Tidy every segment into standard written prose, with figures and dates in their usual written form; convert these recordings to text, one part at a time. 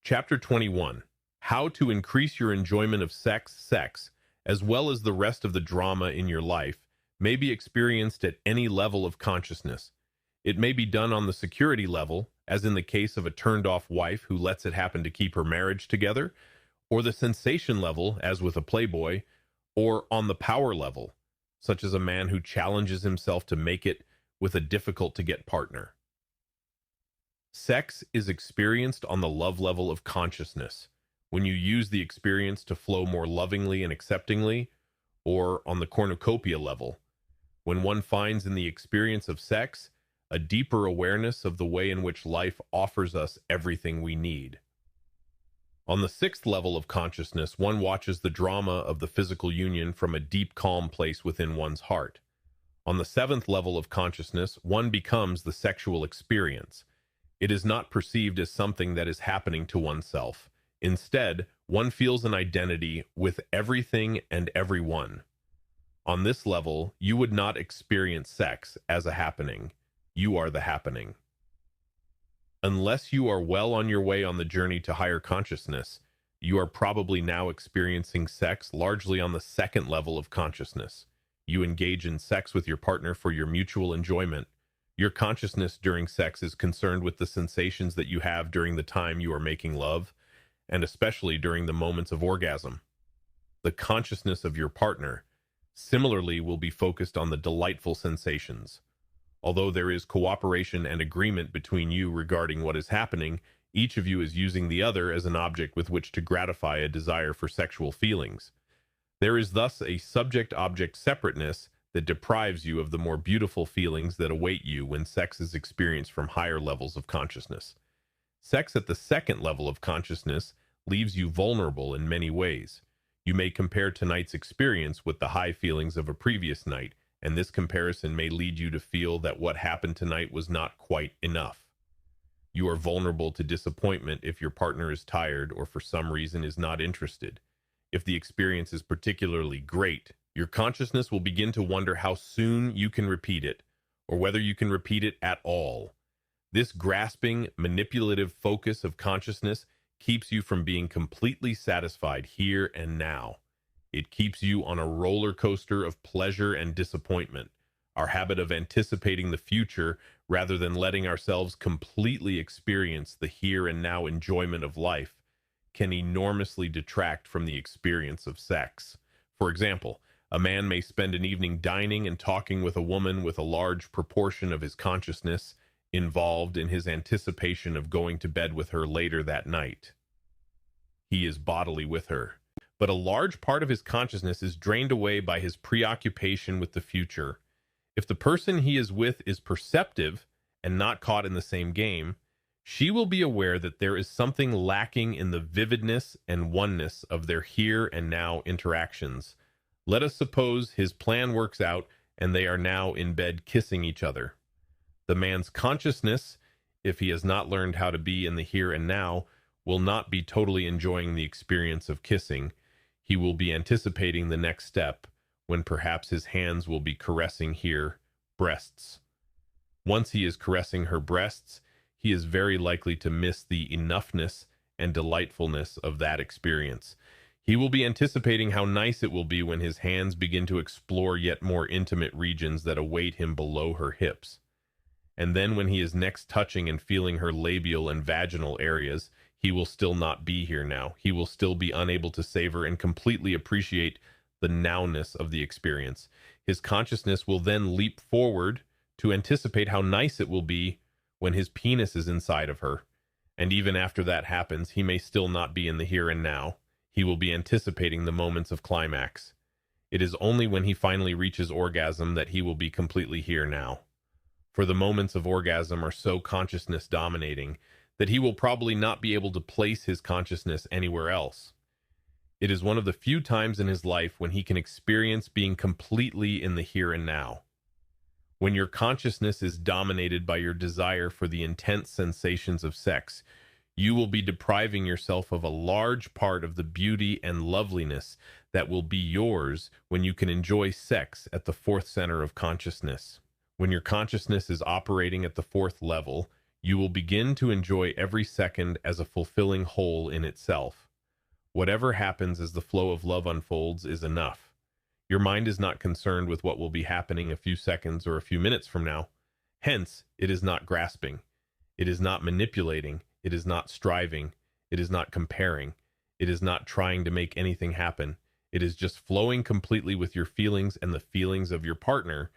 Chapter 21. How to increase your enjoyment of sex, as well as the rest of the drama in your life, may be experienced at any level of consciousness. It may be done on the security level, as in the case of a turned-off wife who lets it happen to keep her marriage together, or the sensation level, as with a playboy, or on the power level, such as a man who challenges himself to make it with a difficult-to-get partner. Sex is experienced on the love level of consciousness, when you use the experience to flow more lovingly and acceptingly, or on the cornucopia level, when one finds in the experience of sex a deeper awareness of the way in which life offers us everything we need. On the sixth level of consciousness, one watches the drama of the physical union from a deep, calm place within one's heart. On the seventh level of consciousness, one becomes the sexual experience. It is not perceived as something that is happening to oneself. Instead, one feels an identity with everything and everyone. On this level, you would not experience sex as a happening. You are the happening. Unless you are well on your way on the journey to higher consciousness, you are probably now experiencing sex largely on the second level of consciousness. You engage in sex with your partner for your mutual enjoyment. Your consciousness during sex is concerned with the sensations that you have during the time you are making love, and especially during the moments of orgasm. The consciousness of your partner, similarly, will be focused on the delightful sensations. Although there is cooperation and agreement between you regarding what is happening, each of you is using the other as an object with which to gratify a desire for sexual feelings. There is thus a subject-object separateness that deprives you of the more beautiful feelings that await you when sex is experienced from higher levels of consciousness. Sex at the second level of consciousness leaves you vulnerable in many ways. You may compare tonight's experience with the high feelings of a previous night, and this comparison may lead you to feel that what happened tonight was not quite enough. You are vulnerable to disappointment if your partner is tired or for some reason is not interested. If the experience is particularly great, your consciousness will begin to wonder how soon you can repeat it, or whether you can repeat it at all. This grasping, manipulative focus of consciousness keeps you from being completely satisfied here and now. It keeps you on a roller coaster of pleasure and disappointment. Our habit of anticipating the future rather than letting ourselves completely experience the here and now enjoyment of life can enormously detract from the experience of sex. For example, a man may spend an evening dining and talking with a woman with a large proportion of his consciousness involved in his anticipation of going to bed with her later that night. He is bodily with her, but a large part of his consciousness is drained away by his preoccupation with the future. If the person he is with is perceptive and not caught in the same game, she will be aware that there is something lacking in the vividness and oneness of their here and now interactions. Let us suppose his plan works out and they are now in bed kissing each other. The man's consciousness, if he has not learned how to be in the here and now, will not be totally enjoying the experience of kissing. He will be anticipating the next step, when perhaps his hands will be caressing her breasts. Once he is caressing her breasts, he is very likely to miss the enoughness and delightfulness of that experience. He will be anticipating how nice it will be when his hands begin to explore yet more intimate regions that await him below her hips. And then when he is next touching and feeling her labial and vaginal areas, he will still not be here now. He will still be unable to savor and completely appreciate the nowness of the experience. His consciousness will then leap forward to anticipate how nice it will be when his penis is inside of her. And even after that happens, he may still not be in the here and now. He will be anticipating the moments of climax. It is only when he finally reaches orgasm that he will be completely here now. For the moments of orgasm are so consciousness dominating that he will probably not be able to place his consciousness anywhere else. It is one of the few times in his life when he can experience being completely in the here and now. When your consciousness is dominated by your desire for the intense sensations of sex, you will be depriving yourself of a large part of the beauty and loveliness that will be yours when you can enjoy sex at the fourth center of consciousness. When your consciousness is operating at the fourth level, You will begin to enjoy every second as a fulfilling whole in itself. Whatever happens as the flow of love unfolds is enough. Your mind is not concerned with what will be happening a few seconds or a few minutes from now. Hence, it is not grasping. It is not manipulating. It is not striving. It is not comparing. It is not trying to make anything happen. It is just flowing completely with your feelings and the feelings of your partner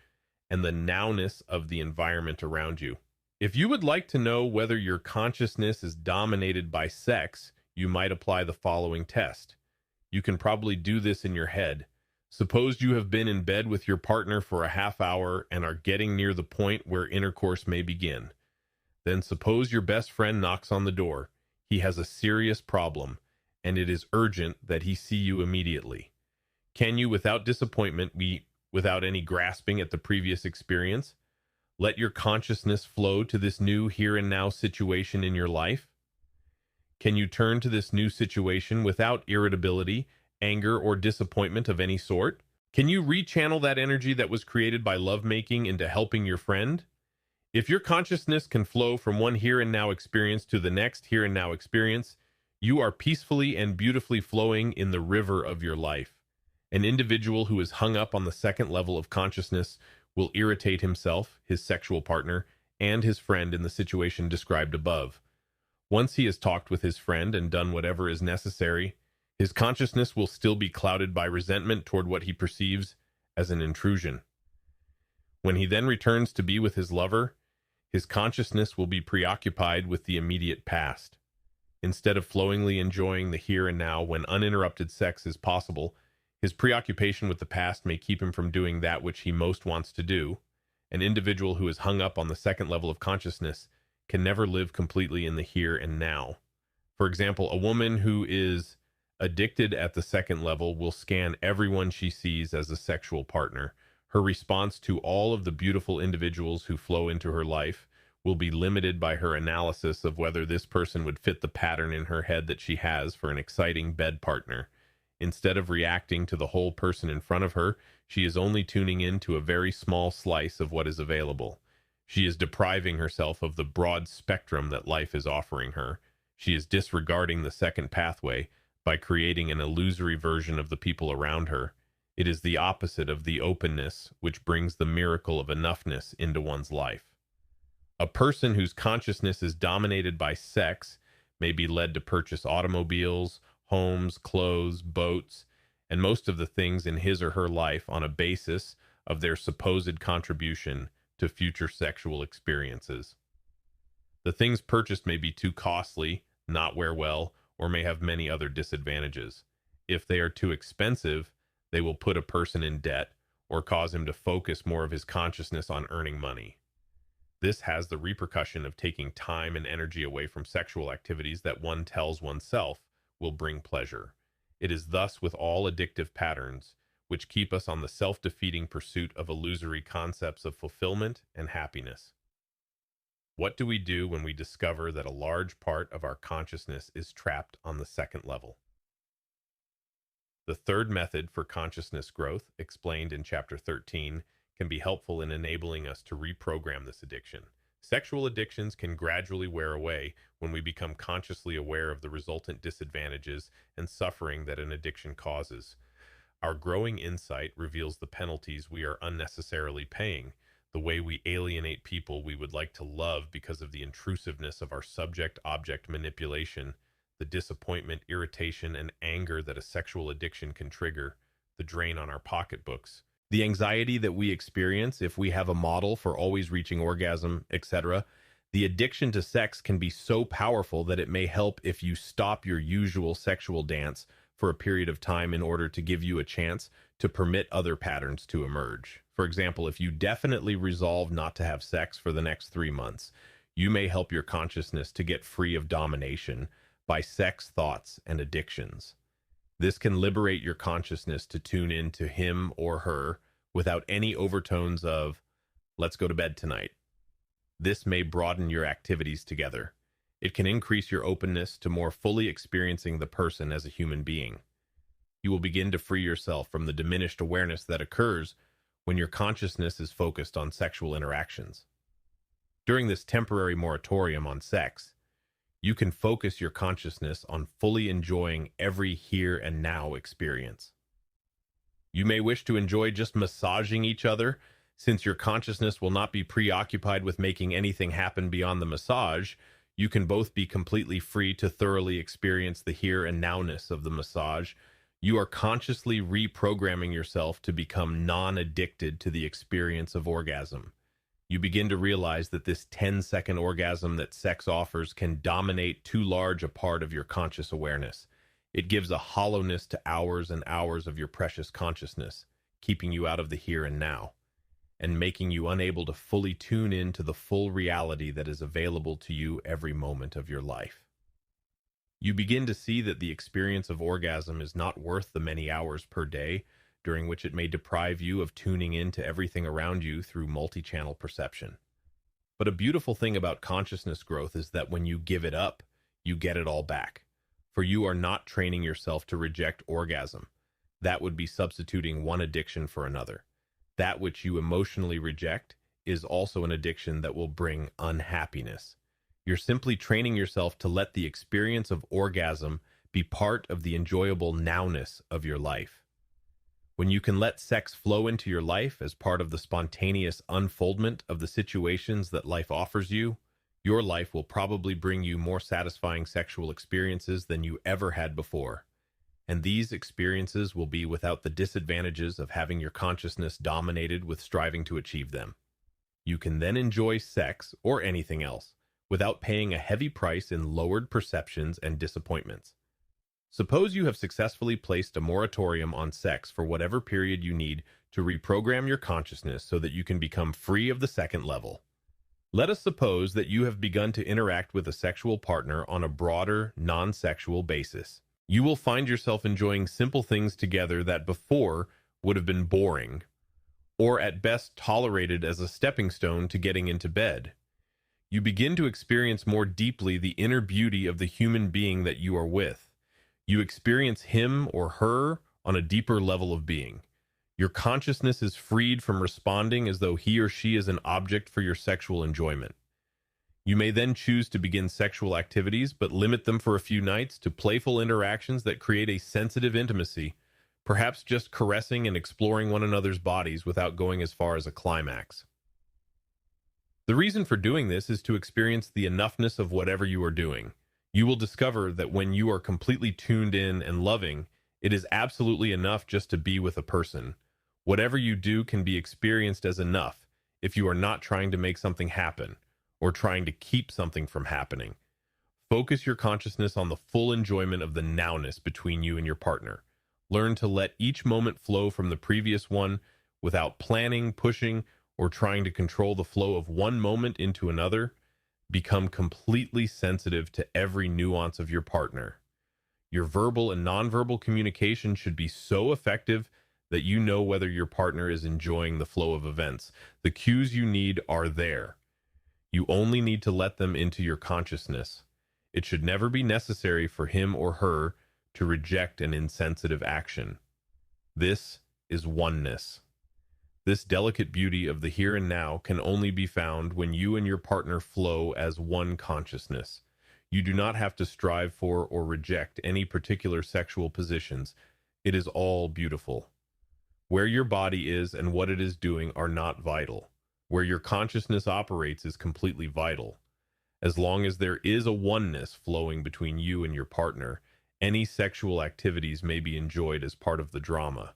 and the nowness of the environment around you. If you would like to know whether your consciousness is dominated by sex, you might apply the following test. You can probably do this in your head. Suppose you have been in bed with your partner for a half hour and are getting near the point where intercourse may begin. Then suppose your best friend knocks on the door. He has a serious problem, and it is urgent that he see you immediately. Can you, without disappointment, without any grasping at the previous experience, let your consciousness flow to this new here and now situation in your life? Can you turn to this new situation without irritability, anger, or disappointment of any sort? Can you rechannel that energy that was created by lovemaking into helping your friend? If your consciousness can flow from one here and now experience to the next here and now experience, you are peacefully and beautifully flowing in the river of your life. An individual who is hung up on the second level of consciousness will irritate himself, his sexual partner, and his friend in the situation described above. Once he has talked with his friend and done whatever is necessary, his consciousness will still be clouded by resentment toward what he perceives as an intrusion. When he then returns to be with his lover, his consciousness will be preoccupied with the immediate past. Instead of flowingly enjoying the here and now when uninterrupted sex is possible, his preoccupation with the past may keep him from doing that which he most wants to do. An individual who is hung up on the second level of consciousness can never live completely in the here and now. For example, a woman who is addicted at the second level will scan everyone she sees as a sexual partner. Her response to all of the beautiful individuals who flow into her life will be limited by her analysis of whether this person would fit the pattern in her head that she has for an exciting bed partner. Instead of reacting to the whole person in front of her, she is only tuning in to a very small slice of what is available. She is depriving herself of the broad spectrum that life is offering her. She is disregarding the second pathway by creating an illusory version of the people around her. It is the opposite of the openness which brings the miracle of enoughness into one's life. A person whose consciousness is dominated by sex may be led to purchase automobiles, homes, clothes, boats, and most of the things in his or her life on a basis of their supposed contribution to future sexual experiences. The things purchased may be too costly, not wear well, or may have many other disadvantages. If they are too expensive, they will put a person in debt or cause him to focus more of his consciousness on earning money. This has the repercussion of taking time and energy away from sexual activities that one tells oneself will bring pleasure. It is thus with all addictive patterns, which keep us on the self-defeating pursuit of illusory concepts of fulfillment and happiness. What do we do when we discover that a large part of our consciousness is trapped on the second level? The third method for consciousness growth, explained in Chapter 13, can be helpful in enabling us to reprogram this addiction. Sexual addictions can gradually wear away when we become consciously aware of the resultant disadvantages and suffering that an addiction causes. Our growing insight reveals the penalties we are unnecessarily paying, the way we alienate people we would like to love because of the intrusiveness of our subject-object manipulation, the disappointment, irritation, and anger that a sexual addiction can trigger, the drain on our pocketbooks, the anxiety that we experience if we have a model for always reaching orgasm, etc. The addiction to sex can be so powerful that it may help if you stop your usual sexual dance for a period of time in order to give you a chance to permit other patterns to emerge. For example, if you definitely resolve not to have sex for the next 3 months, you may help your consciousness to get free of domination by sex thoughts and addictions. This can liberate your consciousness to tune in to him or her without any overtones of, let's go to bed tonight. This may broaden your activities together. It can increase your openness to more fully experiencing the person as a human being. You will begin to free yourself from the diminished awareness that occurs when your consciousness is focused on sexual interactions. During this temporary moratorium on sex, you can focus your consciousness on fully enjoying every here and now experience. You may wish to enjoy just massaging each other, since your consciousness will not be preoccupied with making anything happen beyond the massage. You can both be completely free to thoroughly experience the here and nowness of the massage. You are consciously reprogramming yourself to become non-addicted to the experience of orgasm. You begin to realize that this 10-second orgasm that sex offers can dominate too large a part of your conscious awareness. It gives a hollowness to hours and hours of your precious consciousness, keeping you out of the here and now, and making you unable to fully tune in to the full reality that is available to you every moment of your life. You begin to see that the experience of orgasm is not worth the many hours per day during which it may deprive you of tuning in to everything around you through multi-channel perception. But a beautiful thing about consciousness growth is that when you give it up, you get it all back. For you are not training yourself to reject orgasm. That would be substituting one addiction for another. That which you emotionally reject is also an addiction that will bring unhappiness. You're simply training yourself to let the experience of orgasm be part of the enjoyable nowness of your life. When you can let sex flow into your life as part of the spontaneous unfoldment of the situations that life offers you, your life will probably bring you more satisfying sexual experiences than you ever had before. And these experiences will be without the disadvantages of having your consciousness dominated with striving to achieve them. You can then enjoy sex or anything else without paying a heavy price in lowered perceptions and disappointments. Suppose you have successfully placed a moratorium on sex for whatever period you need to reprogram your consciousness so that you can become free of the second level. Let us suppose that you have begun to interact with a sexual partner on a broader, non-sexual basis. You will find yourself enjoying simple things together that before would have been boring, or at best tolerated as a stepping stone to getting into bed. You begin to experience more deeply the inner beauty of the human being that you are with. You experience him or her on a deeper level of being. Your consciousness is freed from responding as though he or she is an object for your sexual enjoyment. You may then choose to begin sexual activities, but limit them for a few nights to playful interactions that create a sensitive intimacy, perhaps just caressing and exploring one another's bodies without going as far as a climax. The reason for doing this is to experience the enoughness of whatever you are doing. You will discover that when you are completely tuned in and loving, it is absolutely enough just to be with a person. Whatever you do can be experienced as enough if you are not trying to make something happen or trying to keep something from happening. Focus your consciousness on the full enjoyment of the nowness between you and your partner. Learn to let each moment flow from the previous one without planning, pushing, or trying to control the flow of one moment into another. Become completely sensitive to every nuance of your partner. Your verbal and nonverbal communication should be so effective that you know whether your partner is enjoying the flow of events. The cues you need are there. You only need to let them into your consciousness. It should never be necessary for him or her to reject an insensitive action. This is oneness. This delicate beauty of the here and now can only be found when you and your partner flow as one consciousness. You do not have to strive for or reject any particular sexual positions. It is all beautiful. Where your body is and what it is doing are not vital. Where your consciousness operates is completely vital. As long as there is a oneness flowing between you and your partner, any sexual activities may be enjoyed as part of the drama.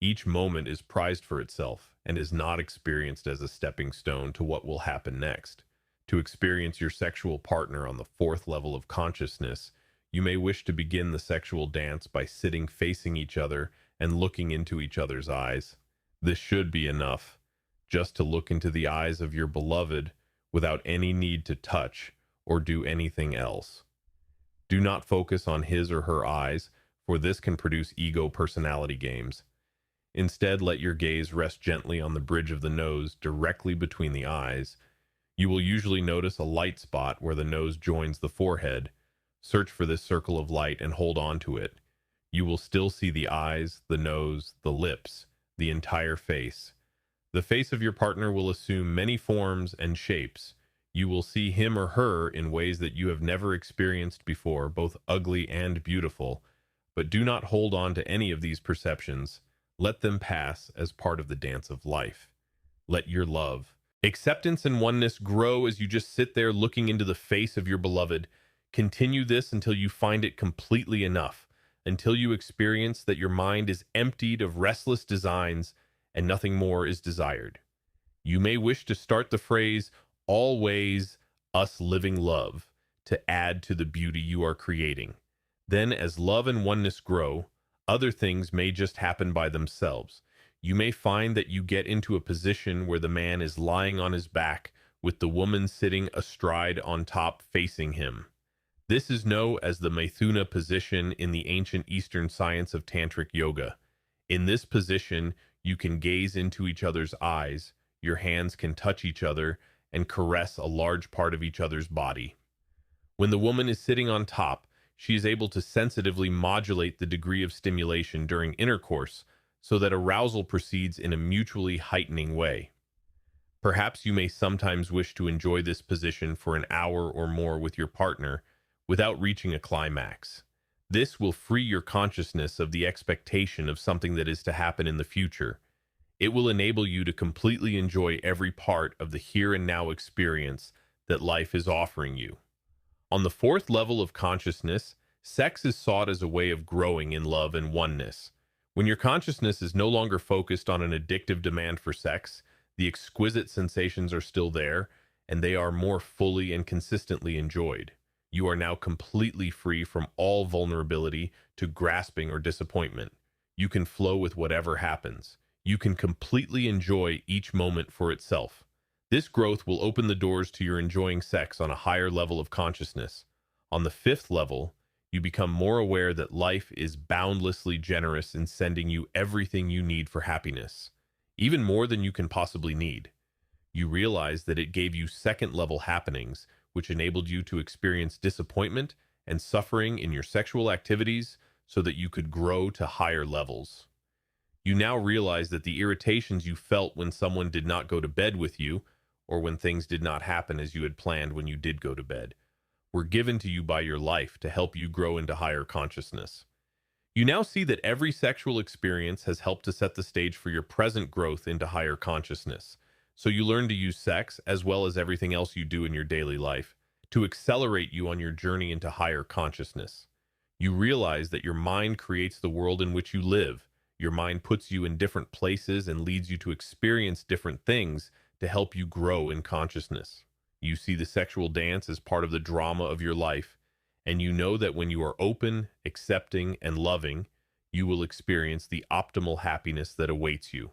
Each moment is prized for itself and is not experienced as a stepping stone to what will happen next. To experience your sexual partner on the fourth level of consciousness, you may wish to begin the sexual dance by sitting facing each other and looking into each other's eyes. This should be enough, just to look into the eyes of your beloved without any need to touch or do anything else. Do not focus on his or her eyes, for this can produce ego personality games. Instead, let your gaze rest gently on the bridge of the nose directly between the eyes. You will usually notice a light spot where the nose joins the forehead. Search for this circle of light and hold on to it. You will still see the eyes, the nose, the lips, the entire face. The face of your partner will assume many forms and shapes. You will see him or her in ways that you have never experienced before, both ugly and beautiful. But do not hold on to any of these perceptions. Let them pass as part of the dance of life. Let your love, acceptance, and oneness grow as you just sit there looking into the face of your beloved. Continue this until you find it completely enough, until you experience that your mind is emptied of restless designs and nothing more is desired. You may wish to start the phrase, always us living love, to add to the beauty you are creating. Then, as love and oneness grow, other things may just happen by themselves. You may find that you get into a position where the man is lying on his back with the woman sitting astride on top facing him. This is known as the Maithuna position in the ancient Eastern science of Tantric Yoga. In this position, you can gaze into each other's eyes, your hands can touch each other, and caress a large part of each other's body. When the woman is sitting on top, she is able to sensitively modulate the degree of stimulation during intercourse so that arousal proceeds in a mutually heightening way. Perhaps you may sometimes wish to enjoy this position for an hour or more with your partner without reaching a climax. This will free your consciousness of the expectation of something that is to happen in the future. It will enable you to completely enjoy every part of the here and now experience that life is offering you. On the fourth level of consciousness, sex is sought as a way of growing in love and oneness. When your consciousness is no longer focused on an addictive demand for sex, the exquisite sensations are still there, and they are more fully and consistently enjoyed. You are now completely free from all vulnerability to grasping or disappointment. You can flow with whatever happens. You can completely enjoy each moment for itself. This growth will open the doors to your enjoying sex on a higher level of consciousness. On the fifth level, you become more aware that life is boundlessly generous in sending you everything you need for happiness, even more than you can possibly need. You realize that it gave you second-level happenings, which enabled you to experience disappointment and suffering in your sexual activities so that you could grow to higher levels. You now realize that the irritations you felt when someone did not go to bed with you, or when things did not happen as you had planned when you did go to bed, were given to you by your life to help you grow into higher consciousness. You now see that every sexual experience has helped to set the stage for your present growth into higher consciousness. So you learn to use sex, as well as everything else you do in your daily life, to accelerate you on your journey into higher consciousness. You realize that your mind creates the world in which you live. Your mind puts you in different places and leads you to experience different things to help you grow in consciousness. You see the sexual dance as part of the drama of your life, and you know that when you are open, accepting, and loving, you will experience the optimal happiness that awaits you.